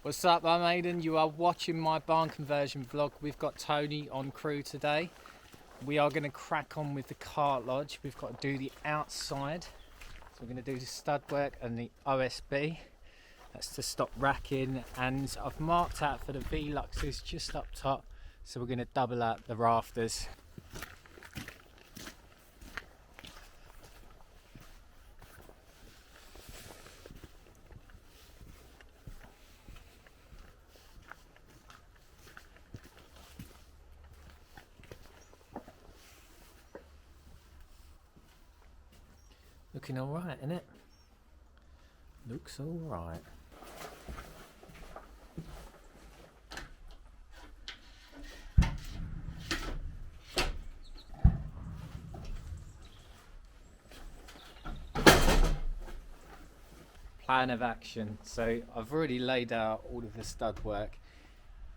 What's up, I'm Aidan. You are watching my barn conversion vlog. We've got Tony on crew today. We are going to crack on with the cart lodge. We've got to do the outside. So we're going to do the stud work and the OSB. That's to stop racking. And I've marked out for the Vluxes just up top. So we're going to double out the rafters. Looking all right, isn't it? Looks all right. Plan of action. So I've already laid out all of the stud work.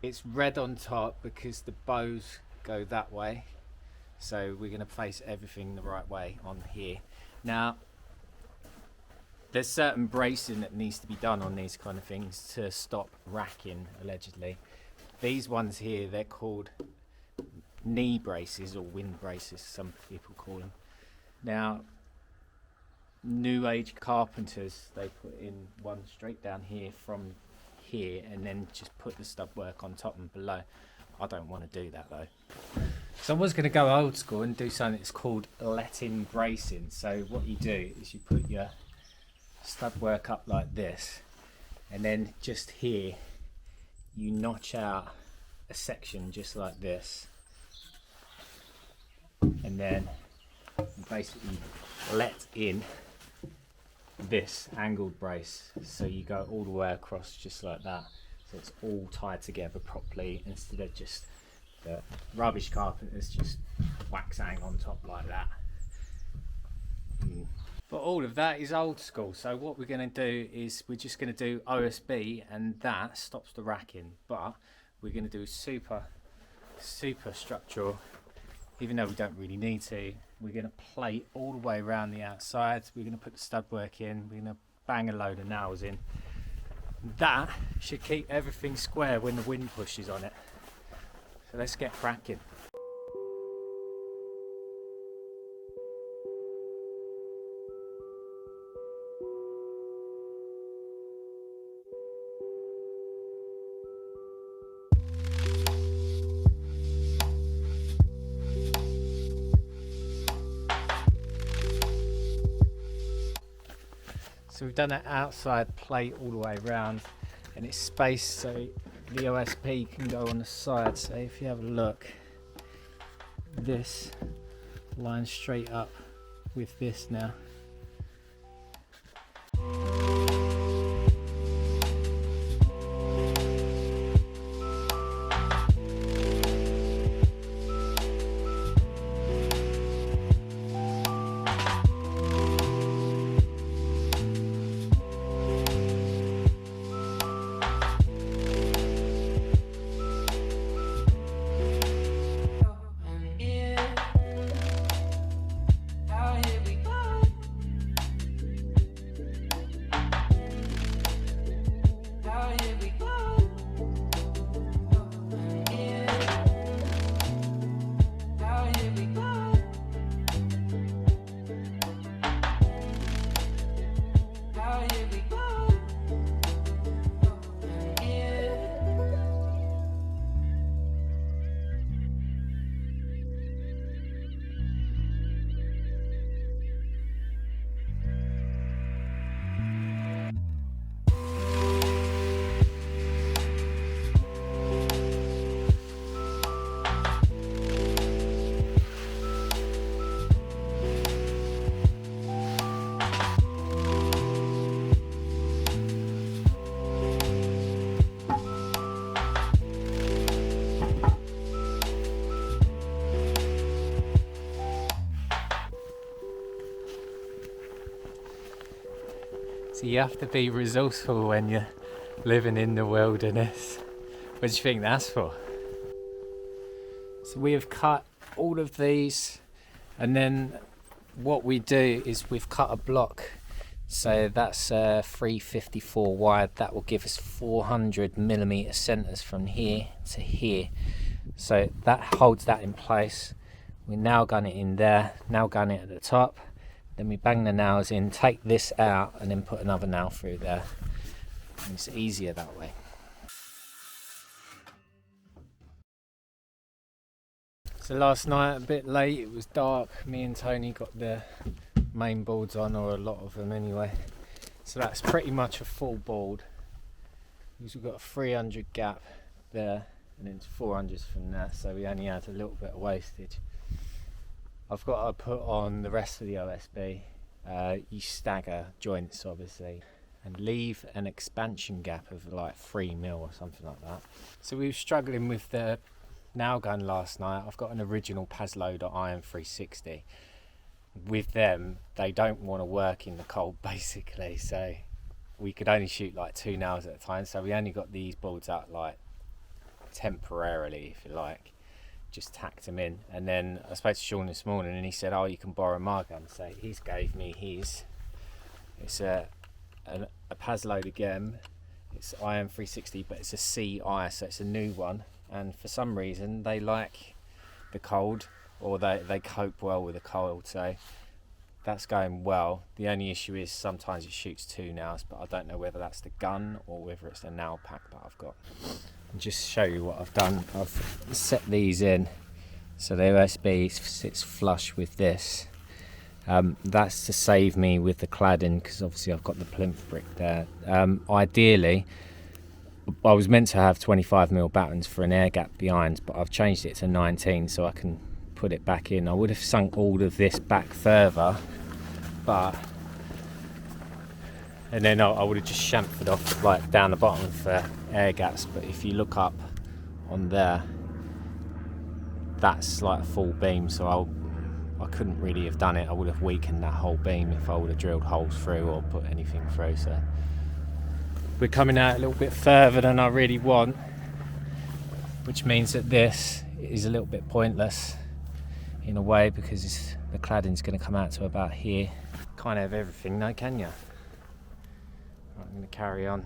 It's red on top because the bows go that way. So we're going to place everything the right way on here. Now, there's certain bracing that needs to be done on these kind of things to stop racking, allegedly. These ones here, they're called knee braces or wind braces, some people call them. Now, new age carpenters, they put in one straight down here from here and then just put the stud work on top and below. I don't want to do that though. So I was going to go old school and do something that's called let-in bracing. So what you do is you put your stud work up like this, and then just here you notch out a section just like this, and then you basically let in this angled brace, so you go all the way across just like that, so it's all tied together properly instead of just the rubbish carpenters just wax hang on top like that. But all of that is old school, so what we're going to do is we're just going to do OSB, and that stops the racking, but we're going to do super structural, even though we don't really need to. We're going to plate all the way around the outside. We're going to put the stud work in, we're going to bang a load of nails in. That should keep everything square when the wind pushes on it. So let's get cracking. So we've done that outside plate all the way around, and it's spaced so the OSB can go on the side. So if you have a look, this lines straight up with this now. So you have to be resourceful when you're living in the wilderness. What do you think that's for? So we have cut all of these, and then what we do is we've cut a block So that's 354 wide. That will give us 400mm centres from here to here. So that holds that in place. We now gun it in there, now gun it at the top. Then we bang the nails in, take this out, and then put another nail through there. And it's easier that way. So last night, a bit late, it was dark. Me and Tony got the main boards on, or a lot of them anyway. So that's pretty much a full board. We've got a 300 gap there, and then 400s from there. So we only had a little bit of wastage. I've got to put on the rest of the OSB. You stagger joints obviously and leave an expansion gap of like 3mm or something like that. So we were struggling with the nail gun last night. I've got an original Pazloader Iron 360. With them, they don't want to work in the cold basically, so we could only shoot like 2 nails at a time. So we only got these boards out like temporarily, if you like. Just tacked them in, and then I spoke to Sean this morning and he said, oh, you can borrow my gun. So he's gave me his. It's a Pazloader again. It's Iron 360, but it's a CI, so it's a new one, and for some reason they like the cold, or they cope well with the cold, so that's going well. The only issue is sometimes it shoots 2 nails, but I don't know whether that's the gun or whether it's the nail pack that I've got. And just show you what I've done. I've set these in so the USB sits flush with this. That's to save me with the cladding, because obviously I've got the plinth brick there. Ideally I was meant to have 25mm battens for an air gap behind, but I've changed it to 19 so I can put it back in. I would have sunk all of this back further, and then I would have just chamfered off like down the bottom for air gaps. But if you look up on there, that's like a full beam, so I couldn't really have done it. I would have weakened that whole beam if I would have drilled holes through or put anything through. So we're coming out a little bit further than I really want, which means that this is a little bit pointless in a way, because the cladding's going to come out to about here. Can't have everything though, can you? I'm going to carry on.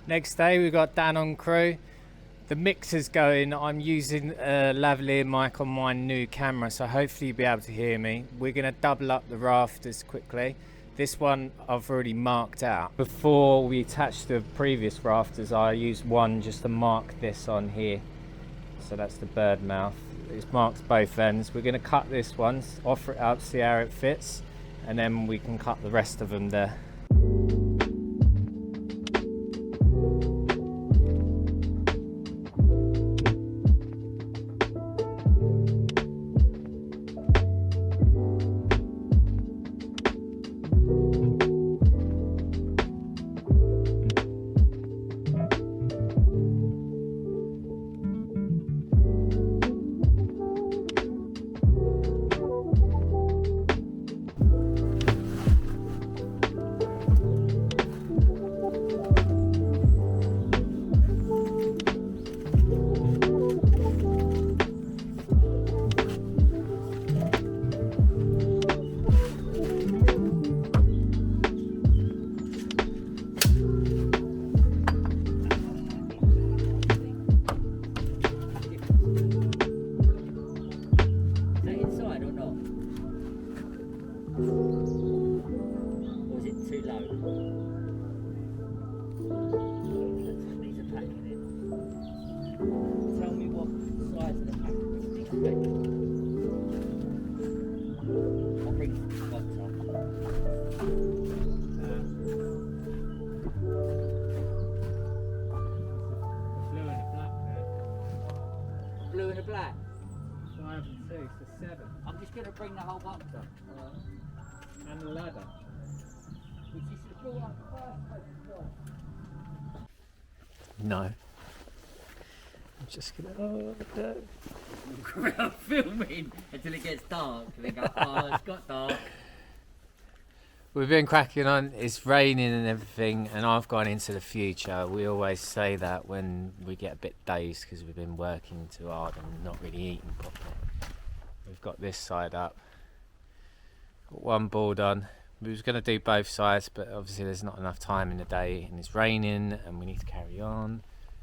Next day we got Dan on crew. The mixer's going. I'm using a lavalier mic on my new camera, so hopefully you'll be able to hear me. We're going to double up the rafters quickly. This one I've already marked out. Before we attach the previous rafters, I used one just to mark this on here. So that's the bird mouth. It marks both ends. We're going to cut this one, offer it up, see how it fits. and then we can cut the rest of them there. Blue and a black. 5 and 2, so 7. I'm just going to bring the whole box up. And the ladder. Which you should have brought up first. No. I'm just gonna. Oh no. Walk around filming until it gets dark. And then go, oh, it's got dark. We've been cracking on. It's raining and everything, and I've gone into the future. We always say that when we get a bit dazed because we've been working too hard and not really eating properly. We've got this side up. Got one board on. We was going to do both sides, but obviously there's not enough time in the day, and it's raining, and we need to carry on.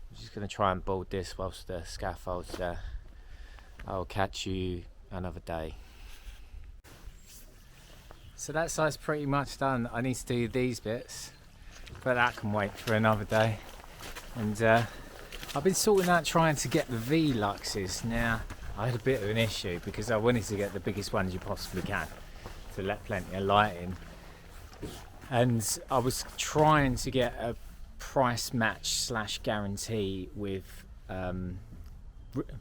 I'm just going to try and board this whilst the scaffold's there. I'll catch you another day. So that side's pretty much done. I need to do these bits, but that can wait for another day. And I've been sorting out trying to get the Vluxes. Now, I had a bit of an issue because I wanted to get the biggest ones you possibly can to let plenty of light in. And I was trying to get a price match / guarantee with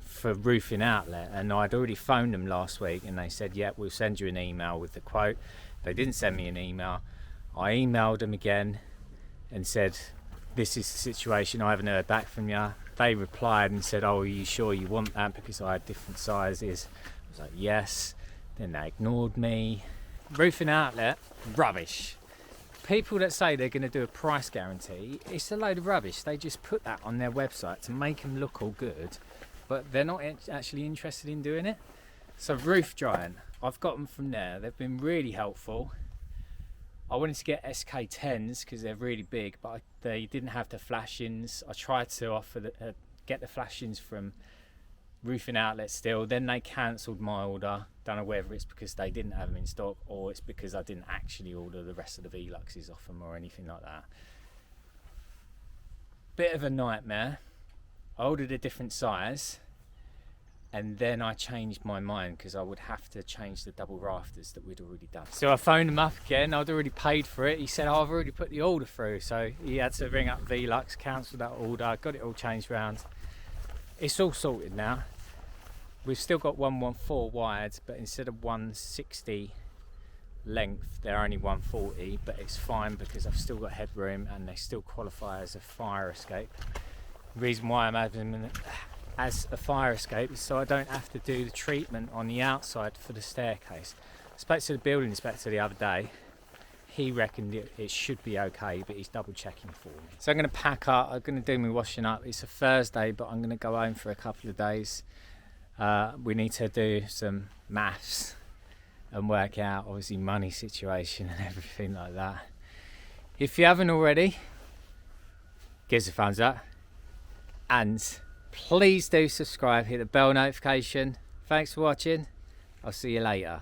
for roofing outlet, and I'd already phoned them last week and they said, yeah, we'll send you an email with the quote. They didn't send me an email. I emailed them again and said, this is the situation, I haven't heard back from you. They replied and said, oh, are you sure you want that, because I had different sizes. I was like, yes. Then they ignored me. Roofing outlet, rubbish. People that say they're going to do a price guarantee, it's a load of rubbish. They just put that on their website to make them look all good, but they're not actually interested in doing it. So Roof Giant, I've got them from there. They've been really helpful. I wanted to get SK10s because they're really big, but they didn't have the flashings. I tried to offer get the flashings from Roofing Outlet still. Then they cancelled my order. Don't know whether it's because they didn't have them in stock or it's because I didn't actually order the rest of the Vluxes off them or anything like that. Bit of a nightmare. I ordered a different size, and then I changed my mind because I would have to change the double rafters that we'd already done. So I phoned him up again. I'd already paid for it. He said, oh, I've already put the order through. So he had to ring up Vlux, cancel that order, got it all changed round. It's all sorted now. We've still got 114 wide, but instead of 160 length, they're only 140, but it's fine because I've still got headroom and they still qualify as a fire escape. The reason why I'm having them as a fire escape is so I don't have to do the treatment on the outside for the staircase. I spoke to the building inspector the other day. He reckoned it should be okay, but he's double checking for me. So I'm going to pack up, I'm going to do my washing up. It's a Thursday, but I'm going to go home for a couple of days. We need to do some maths and work out obviously money situation and everything like that. If you haven't already, give us a thumbs up and please do subscribe, hit the bell notification. Thanks for watching. I'll see you later.